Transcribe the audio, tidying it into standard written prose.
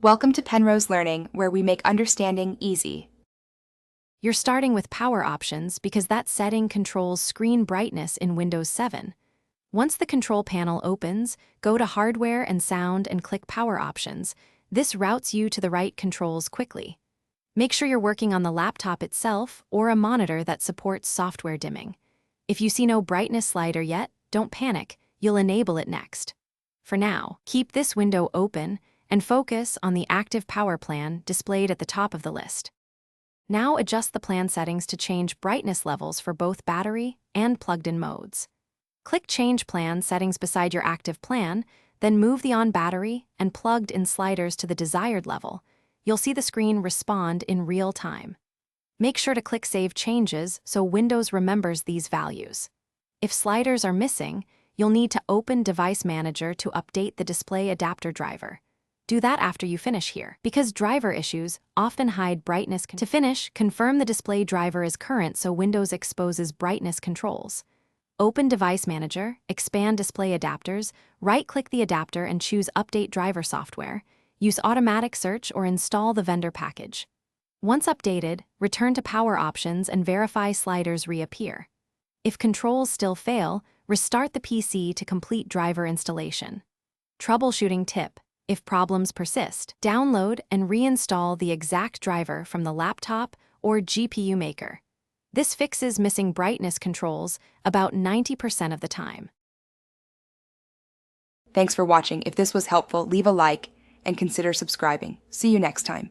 Welcome to Penrose Learning, where we make understanding easy. You're starting with Power Options because that setting controls screen brightness in Windows 7. Once the control panel opens, go to Hardware and Sound and click Power Options. This routes you to the right controls quickly. Make sure you're working on the laptop itself or a monitor that supports software dimming. If you see no brightness slider yet, don't panic, you'll enable it next. For now, keep this window open and focus on the active power plan displayed at the top of the list. Now adjust the plan settings to change brightness levels for both battery and plugged-in modes. Click Change Plan settings beside your active plan, then move the on battery and plugged-in sliders to the desired level. You'll see the screen respond in real time. Make sure to click Save Changes so Windows remembers these values. If sliders are missing, you'll need to open Device Manager to update the display adapter driver. Do that after you finish here, because driver issues often hide brightness. To finish, confirm the display driver is current so Windows exposes brightness controls. Open Device Manager, expand Display Adapters, right-click the adapter and choose Update Driver Software. Use Automatic Search or install the vendor package. Once updated, return to Power Options and verify sliders reappear. If controls still fail, restart the PC to complete driver installation. Troubleshooting tip: if problems persist, download and reinstall the exact driver from the laptop or GPU maker. This fixes missing brightness controls about 90% of the time. Thanks for watching. If this was helpful, leave a like and consider subscribing. See you next time.